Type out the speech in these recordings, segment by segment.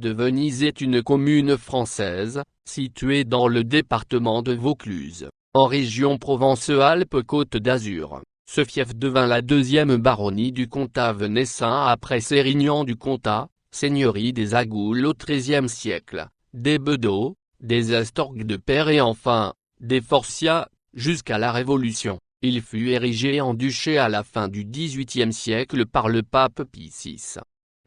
de Venise est une commune française, située dans le département de Vaucluse, en région Provence-Alpes-Côte d'Azur. Ce fief devint la deuxième baronnie du comtat venessin après Sérignan du comtat, seigneurie des Agoules au XIIIe siècle, des Bedeaux, des Astorg de Père et enfin, des Forcia, jusqu'à la Révolution. Il fut érigé en duché à la fin du XVIIIe siècle par le pape Pie VI.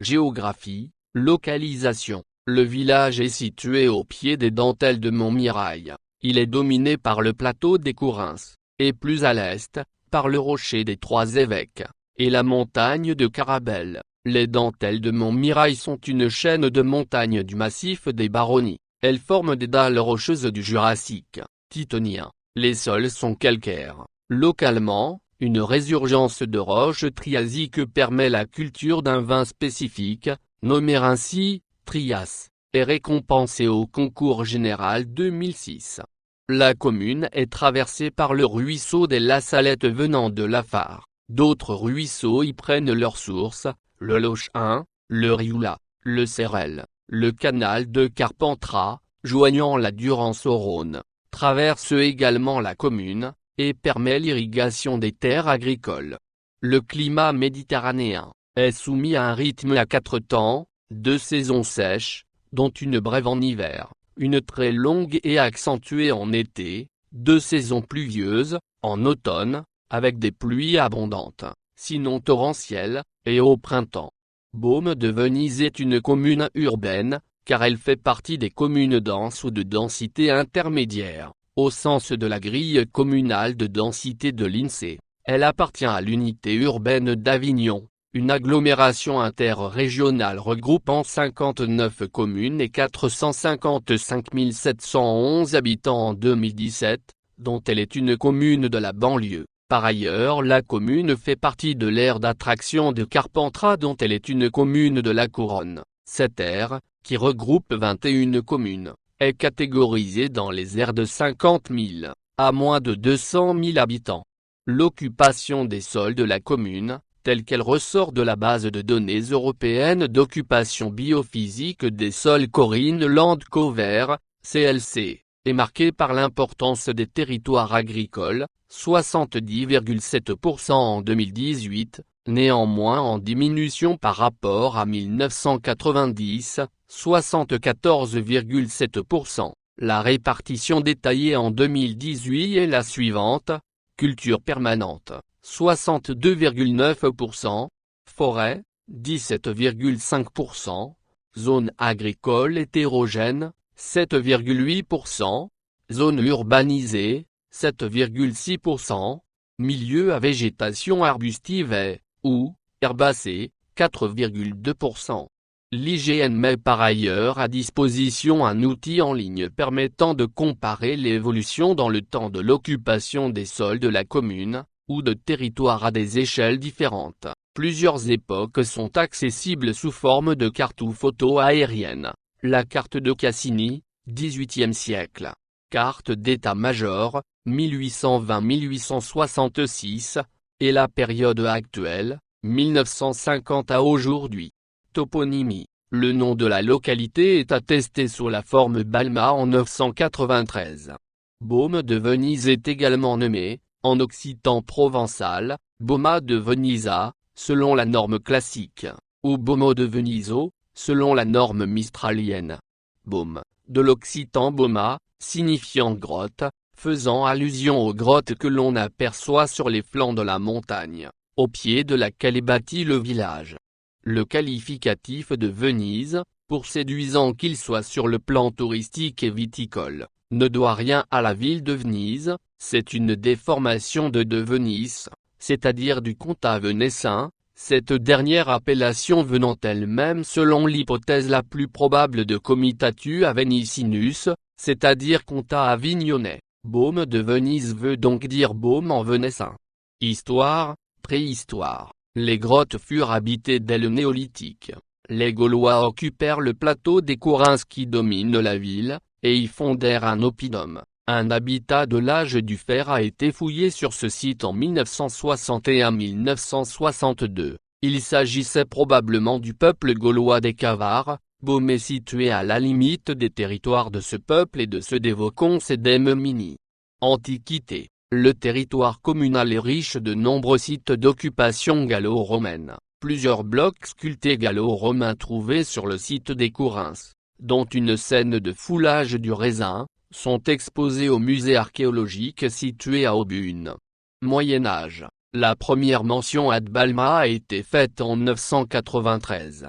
Géographie, localisation. Le village est situé au pied des dentelles de Montmirail. Il est dominé par le plateau des Courins, et plus à l'est, par le rocher des Trois Évêques, et la montagne de Carabel. Les dentelles de Montmirail sont une chaîne de montagnes du massif des Baronnies. Elles forment des dalles rocheuses du Jurassique, Tithonien. Les sols sont calcaires. Localement, une résurgence de roches triasiques permet la culture d'un vin spécifique, nommé ainsi, Trias, et récompensé au concours général 2006. La commune est traversée par le ruisseau des La Salette venant de Lafare. D'autres ruisseaux y prennent leur source, le Lochin, le Rioula, le Sérel, le canal de Carpentras, joignant la Durance au Rhône, traverse également la commune, et permet l'irrigation des terres agricoles. Le climat méditerranéen est soumis à un rythme à 4 temps, 2 saisons sèches, dont une brève en hiver, une très longue et accentuée en été, 2 saisons pluvieuses, en automne, avec des pluies abondantes, sinon torrentielles, et au printemps. Baume de Venise est une commune urbaine, car elle fait partie des communes denses ou de densité intermédiaire, au sens de la grille communale de densité de l'INSEE. Elle appartient à l'unité urbaine d'Avignon, une agglomération interrégionale regroupant 59 communes et 455 711 habitants en 2017, dont elle est une commune de la banlieue. Par ailleurs, la commune fait partie de l'aire d'attraction de Carpentras dont elle est une commune de la Couronne. Cette aire, qui regroupe 21 communes, est catégorisée dans les aires de 50 000 à moins de 200 000 habitants. L'occupation des sols de la commune, telle qu'elle ressort de la base de données européenne d'occupation biophysique des sols Corine Land Cover, CLC, est marquée par l'importance des territoires agricoles, 70,7% en 2018, néanmoins en diminution par rapport à 1990, 74,7%. La répartition détaillée en 2018 est la suivante: culture permanente, 62,9%, forêt, 17,5%, zone agricole hétérogène, 7,8%, zone urbanisée, 7,6%, milieu à végétation arbustive ou herbacée, 4,2%. L'IGN met par ailleurs à disposition un outil en ligne permettant de comparer l'évolution dans le temps de l'occupation des sols de la commune, ou de territoire à des échelles différentes. Plusieurs époques sont accessibles sous forme de cartes ou photos aériennes. La carte de Cassini, XVIIIe siècle. Carte d'état-major, 1820-1866, et la période actuelle, 1950 à aujourd'hui. Toponymie. Le nom de la localité est attesté sous la forme Balma en 993. Baume de Venise est également nommé, en occitan provençal, Boma de Venisa, selon la norme classique, ou Bomo de Veniso, selon la norme mistralienne. Baume, de l'occitan Boma, signifiant grotte, faisant allusion aux grottes que l'on aperçoit sur les flancs de la montagne, au pied de laquelle est bâti le village. Le qualificatif de Venise, pour séduisant qu'il soit sur le plan touristique et viticole, ne doit rien à la ville de Venise, c'est une déformation de Venise, c'est-à-dire du comtat venessin, cette dernière appellation venant elle-même selon l'hypothèse la plus probable de Comitatu Avenicinus, c'est-à-dire comtat avignonnais. Baume de Venise veut donc dire baume en venessin. Histoire, préhistoire. Les grottes furent habitées dès le néolithique. Les Gaulois occupèrent le plateau des Courins qui domine la ville, et y fondèrent un oppidum. Un habitat de l'âge du fer a été fouillé sur ce site en 1961-1962. Il s'agissait probablement du peuple gaulois des Cavars, Beaume est situé à la limite des territoires de ce peuple et de ceux des Vaucons et des Memini. Antiquité. Le territoire communal est riche de nombreux sites d'occupation gallo-romaine. Plusieurs blocs sculptés gallo-romains trouvés sur le site des Courins, dont une scène de foulage du raisin, sont exposés au musée archéologique situé à Aubune. Moyen Âge. La première mention à Balma a été faite en 993.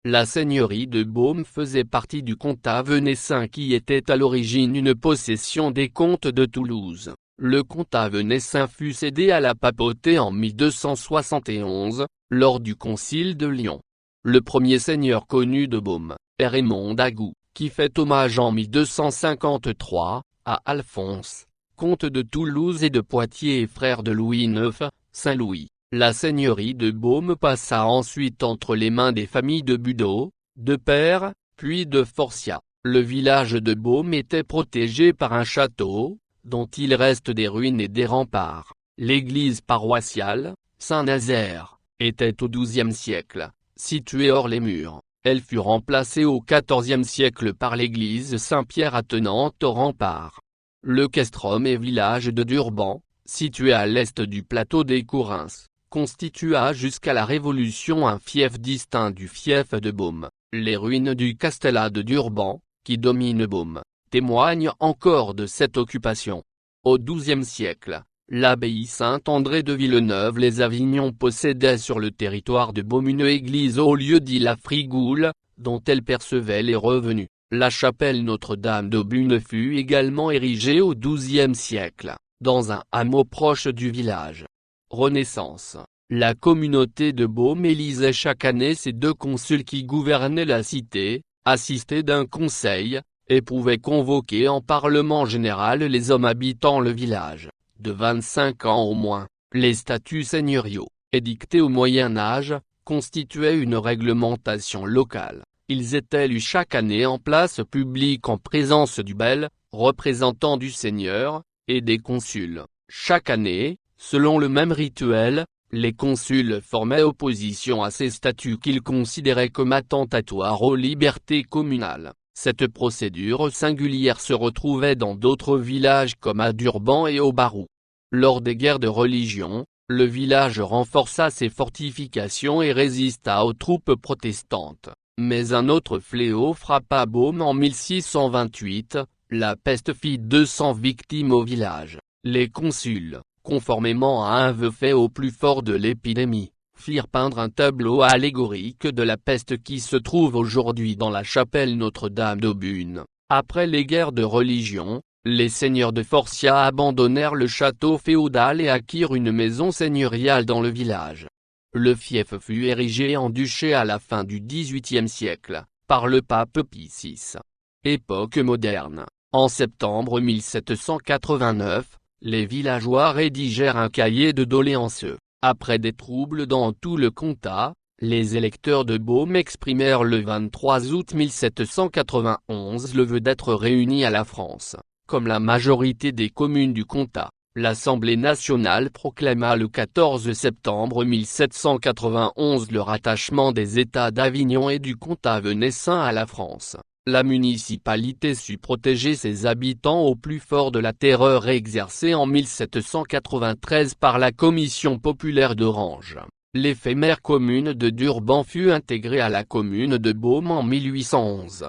La seigneurie de Beaume faisait partie du comtat venessin qui était à l'origine une possession des comtes de Toulouse. Le comtat venessin fut cédé à la papauté en 1271, lors du concile de Lyon. Le premier seigneur connu de Beaume est Raymond d'Agoult, qui fait hommage en 1253, à Alphonse, comte de Toulouse et de Poitiers et frère de Louis IX, Saint-Louis. La seigneurie de Beaume passa ensuite entre les mains des familles de Budeau, de Peyre, puis de Forciat. Le village de Beaume était protégé par un château, dont il reste des ruines et des remparts. L'église paroissiale, Saint-Nazaire, était au XIIe siècle, située hors les murs. Elle fut remplacée au XIVe siècle par l'église Saint-Pierre attenante aux remparts. Le castrum et village de Durban, situé à l'est du plateau des Courins, constitua jusqu'à la Révolution un fief distinct du fief de Beaume. Les ruines du castellat de Durban, qui domine Beaume, témoignent encore de cette occupation. Au XIIe siècle, l'abbaye Saint-André de Villeneuve-les-Avignon possédait sur le territoire de Beaume une église au lieu dit la Frigoule, dont elle percevait les revenus. La chapelle Notre-Dame d'Aubune fut également érigée au XIIe siècle, dans un hameau proche du village. Renaissance. La communauté de Beaume élisait chaque année ses deux consuls qui gouvernaient la cité, assistés d'un conseil, et pouvaient convoquer en parlement général les hommes habitant le village, de 25 ans au moins. Les statuts seigneuriaux, édictés au Moyen Âge, constituaient une réglementation locale. Ils étaient élus chaque année en place publique en présence du bel, représentant du seigneur, et des consuls. Chaque année, selon le même rituel, les consuls formaient opposition à ces statuts qu'ils considéraient comme attentatoires aux libertés communales. Cette procédure singulière se retrouvait dans d'autres villages comme à Durban et au Barroux. Lors des guerres de religion, le village renforça ses fortifications et résista aux troupes protestantes. Mais un autre fléau frappa Beaume en 1628, la peste fit 200 victimes au village. Les consuls, conformément à un vœu fait au plus fort de l'épidémie, firent peindre un tableau allégorique de la peste qui se trouve aujourd'hui dans la chapelle Notre-Dame d'Aubune. Après les guerres de religion, les seigneurs de Forciat abandonnèrent le château féodal et acquirent une maison seigneuriale dans le village. Le fief fut érigé en duché à la fin du XVIIIe siècle, par le pape Pie VI. Époque moderne. En septembre 1789, les villageois rédigèrent un cahier de doléances. Après des troubles dans tout le comtat, les électeurs de Beaume exprimèrent le 23 août 1791 le vœu d'être réunis à la France. Comme la majorité des communes du comtat, l'Assemblée nationale proclama le 14 septembre 1791 le rattachement des États d'Avignon et du comtat venessin à la France. La municipalité sut protéger ses habitants au plus fort de la terreur exercée en 1793 par la Commission populaire d'Orange. L'éphémère commune de Durban fut intégrée à la commune de Beaume en 1811.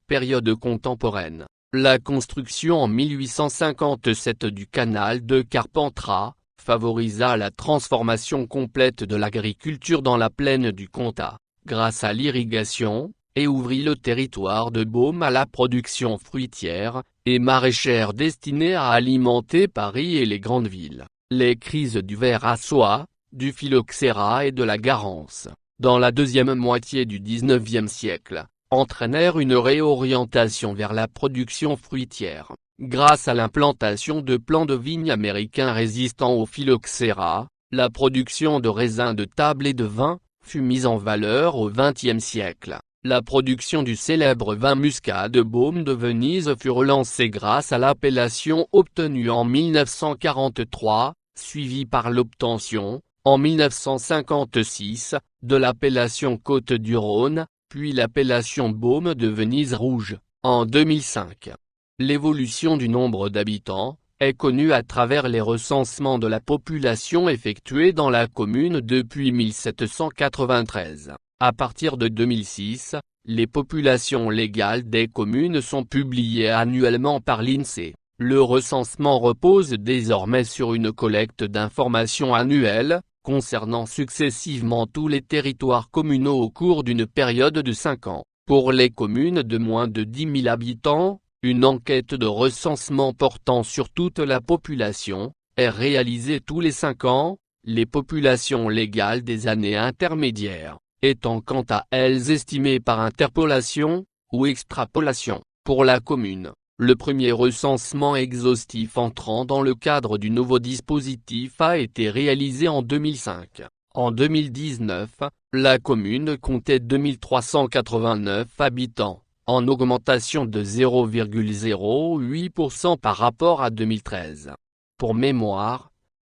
Période contemporaine. La construction en 1857 du canal de Carpentras favorisa la transformation complète de l'agriculture dans la plaine du comtat, grâce à l'irrigation, et ouvrit le territoire de Beaume à la production fruitière et maraîchère destinée à alimenter Paris et les grandes villes. Les crises du ver à soie, du phylloxéra et de la garance, dans la deuxième moitié du XIXe siècle, entraînèrent une réorientation vers la production fruitière. Grâce à l'implantation de plants de vignes américains résistants au phylloxéra, la production de raisins de table et de vin fut mise en valeur au XXe siècle. La production du célèbre vin muscat de Beaume de Venise fut relancée grâce à l'appellation obtenue en 1943, suivie par l'obtention, en 1956, de l'appellation Côte du Rhône, puis l'appellation Baume de Venise rouge, en 2005. L'évolution du nombre d'habitants est connue à travers les recensements de la population effectués dans la commune depuis 1793. À partir de 2006, les populations légales des communes sont publiées annuellement par l'INSEE. Le recensement repose désormais sur une collecte d'informations annuelles, concernant successivement tous les territoires communaux au cours d'une période de 5 ans. Pour les communes de moins de 10 000 habitants, une enquête de recensement portant sur toute la population est réalisée tous les 5 ans, les populations légales des années intermédiaires étant quant à elles estimées par interpolation ou extrapolation. Pour la commune, le premier recensement exhaustif entrant dans le cadre du nouveau dispositif a été réalisé en 2005. En 2019, la commune comptait 2389 habitants, en augmentation de 0,08% par rapport à 2013. Pour mémoire,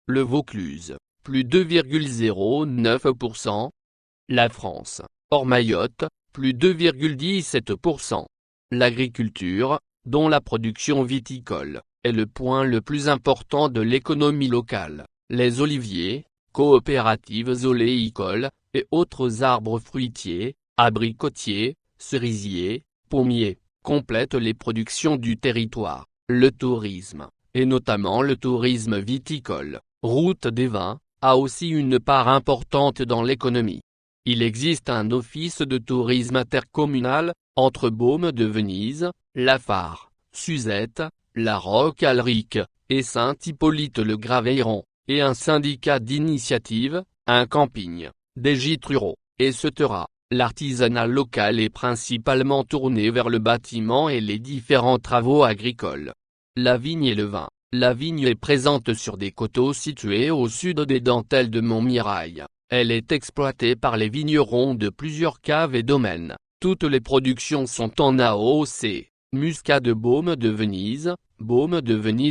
le Vaucluse, plus 2,09%. La France, hors Mayotte, plus 2,17%. L'agriculture, dont la production viticole est le point le plus important de l'économie locale, les oliviers, coopératives oléicoles, et autres arbres fruitiers, abricotiers, cerisiers, pommiers, complètent les productions du territoire. Le tourisme, et notamment le tourisme viticole, route des vins, a aussi une part importante dans l'économie. Il existe un office de tourisme intercommunal, entre Baume de Venise, Lafare, Suzette, La Roque-Alric, et Saint-Hippolyte-le-Graveyron, et un syndicat d'initiative, un camping, des gîtes ruraux, etc. L'artisanat local est principalement tourné vers le bâtiment et les différents travaux agricoles. La vigne et le vin. La vigne est présente sur des coteaux situés au sud des dentelles de Montmirail. Elle est exploitée par les vignerons de plusieurs caves et domaines. Toutes les productions sont en AOC. Muscat de Baume de Venise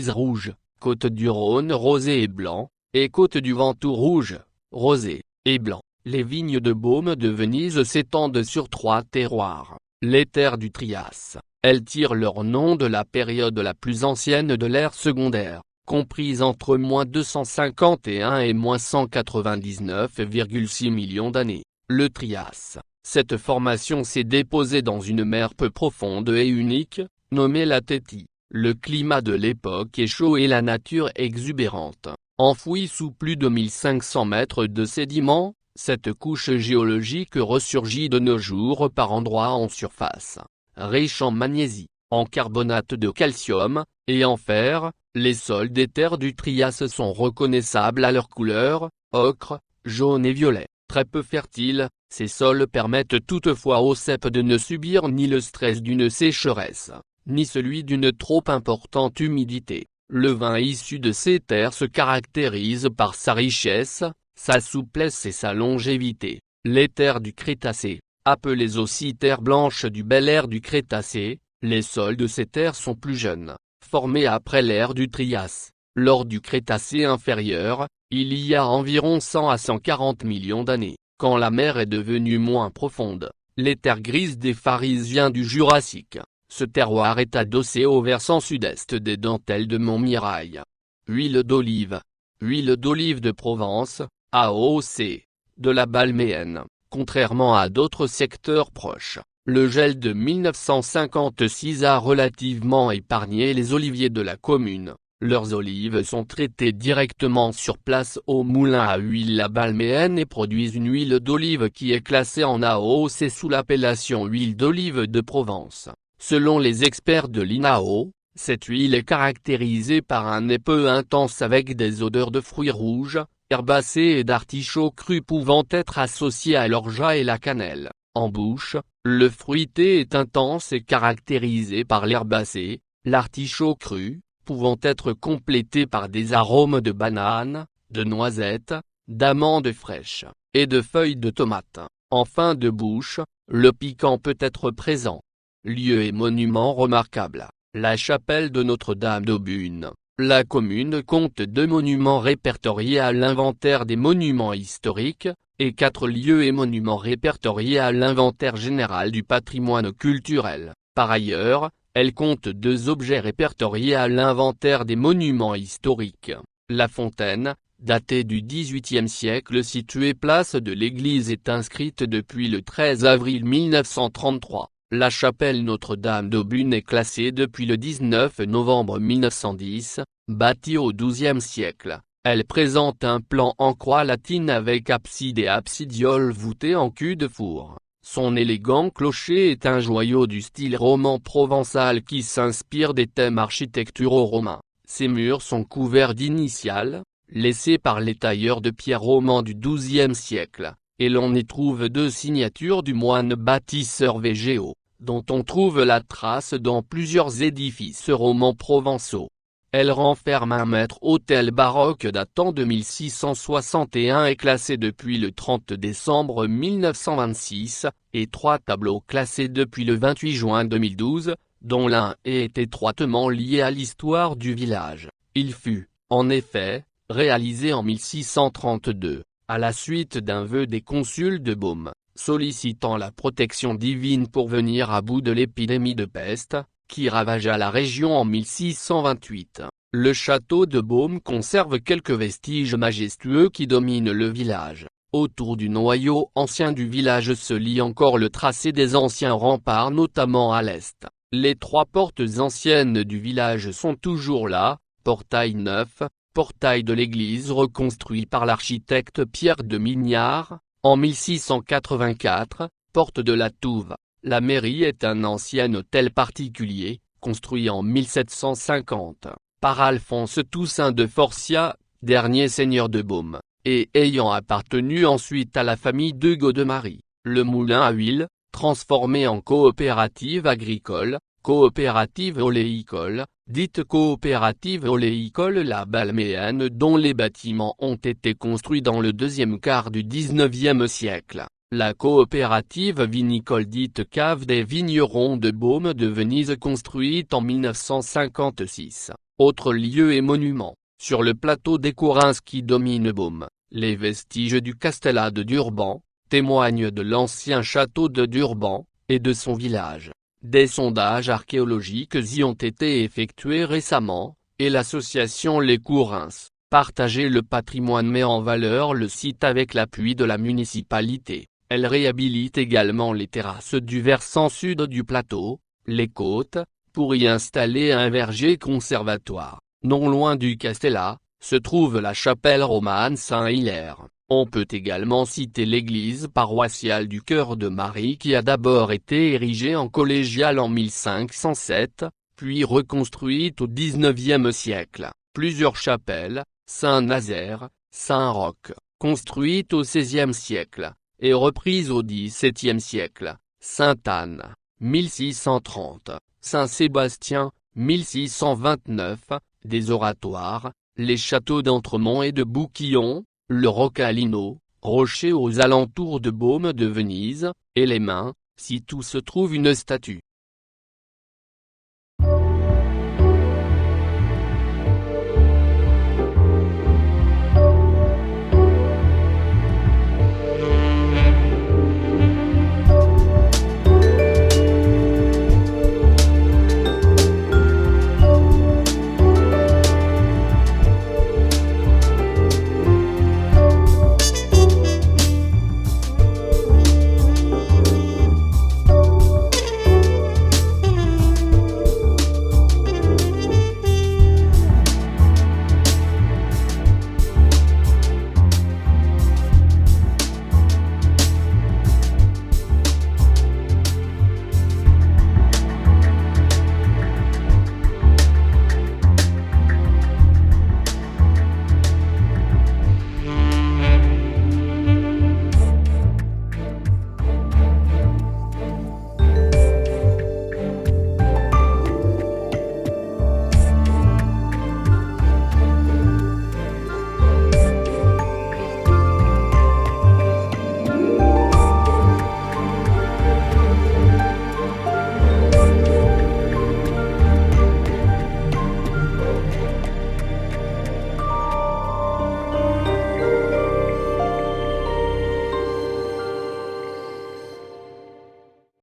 rouge, Côte du Rhône rosé et blanc, et Côte du Ventoux rouge, rosé, et blanc. Les vignes de Baume de Venise s'étendent sur 3 terroirs. Les terres du Trias. Elles tirent leur nom de la période la plus ancienne de l'ère secondaire, comprise entre -251 et -199,6 millions d'années. Le Trias. Cette formation s'est déposée dans une mer peu profonde et unique, nommée la Thétie. Le climat de l'époque est chaud et la nature exubérante. Enfouie sous plus de 1500 mètres de sédiments, cette couche géologique ressurgit de nos jours par endroits en surface. Riche en magnésie, en carbonate de calcium, et en fer, les sols des terres du Trias sont reconnaissables à leur couleur, ocre, jaune et violet. Très peu fertiles, ces sols permettent toutefois aux cèpes de ne subir ni le stress d'une sécheresse, ni celui d'une trop importante humidité. Le vin issu de ces terres se caractérise par sa richesse, sa souplesse et sa longévité. Les terres du Crétacé, appelées aussi terres blanches du bel air du Crétacé, les sols de ces terres sont plus jeunes, formés après l'ère du Trias. Lors du Crétacé inférieur, il y a environ 100 à 140 millions d'années, quand la mer est devenue moins profonde. Les terres grises des Pharisiens du Jurassique. Ce terroir est adossé au versant sud-est des dentelles de Montmirail. Huile d'olive. Huile d'olive de Provence, AOC. De la Balméenne. Contrairement à d'autres secteurs proches, le gel de 1956 a relativement épargné les oliviers de la commune. Leurs olives sont traitées directement sur place au moulin à huile La Balméenne et produisent une huile d'olive qui est classée en AOC sous l'appellation huile d'olive de Provence. Selon les experts de l'INAO, cette huile est caractérisée par un nez peu intense avec des odeurs de fruits rouges, herbacées et d'artichauts crus pouvant être associés à l'orgeat et la cannelle. En bouche, le fruité est intense et caractérisé par l'herbacé, l'artichaut cru, pouvant être complété par des arômes de banane, de noisettes, d'amandes fraîches, et de feuilles de tomate. En fin de bouche, le piquant peut être présent. Lieu et monument remarquable, la chapelle de Notre-Dame d'Aubune. La commune compte 2 monuments répertoriés à l'inventaire des monuments historiques, et 4 lieux et monuments répertoriés à l'inventaire général du patrimoine culturel. Par ailleurs, elle compte 2 objets répertoriés à l'inventaire des monuments historiques. La fontaine, datée du XVIIIe siècle située place de l'Église est inscrite depuis le 13 avril 1933. La chapelle Notre-Dame d'Aubune est classée depuis le 19 novembre 1910, bâtie au XIIe siècle. Elle présente un plan en croix latine avec abside et absidiole voûtée en cul-de-four. Son élégant clocher est un joyau du style roman provençal qui s'inspire des thèmes architecturaux romains. Ses murs sont couverts d'initiales, laissées par les tailleurs de pierre romans du XIIe siècle, et l'on y trouve 2 signatures du moine bâtisseur Végéo, dont on trouve la trace dans plusieurs édifices romans provençaux. Elle renferme un maître-autel baroque datant de 1661 et classé depuis le 30 décembre 1926, et 3 tableaux classés depuis le 28 juin 2012, dont l'un est étroitement lié à l'histoire du village. Il fut, en effet, réalisé en 1632, à la suite d'un vœu des consuls de Beaume, sollicitant la protection divine pour venir à bout de l'épidémie de peste, qui ravagea la région en 1628. Le château de Beaume conserve quelques vestiges majestueux qui dominent le village. Autour du noyau ancien du village se lie encore le tracé des anciens remparts notamment à l'est. Les 3 portes anciennes du village sont toujours là, portail neuf, portail de l'église reconstruit par l'architecte Pierre de Mignard, en 1684, porte de la Touve. La mairie est un ancien hôtel particulier, construit en 1750, par Alphonse Toussaint de Forcia, dernier seigneur de Beaume, et ayant appartenu ensuite à la famille de Godemarie. Le moulin à huile, transformé en coopérative agricole, coopérative oléicole, dite coopérative oléicole La Balméenne dont les bâtiments ont été construits dans le 2e quart du XIXe siècle. La coopérative vinicole dite Cave des Vignerons de Beaume de Venise construite en 1956. Autres lieux et monuments. Sur le plateau des Courins qui domine Beaume, les vestiges du Castellat de Durban, témoignent de l'ancien château de Durban, et de son village. Des sondages archéologiques y ont été effectués récemment, et l'association Les Courins, Partager le patrimoine met en valeur le site avec l'appui de la municipalité. Elle réhabilite également les terrasses du versant sud du plateau, les côtes, pour y installer un verger conservatoire. Non loin du Castellat, se trouve la chapelle romane Saint-Hilaire. On peut également citer l'église paroissiale du Cœur de Marie qui a d'abord été érigée en collégiale en 1507, puis reconstruite au XIXe siècle. Plusieurs chapelles, Saint-Nazaire, Saint-Roch, construites au XVIe siècle, et reprise au XVIIe siècle, Sainte-Anne, 1630, Saint-Sébastien, 1629, des oratoires, les châteaux d'Entremont et de Bouquillon, le Rocalino, rocher aux alentours de Beaume de Venise, et les Mains, si tout se trouve une statue.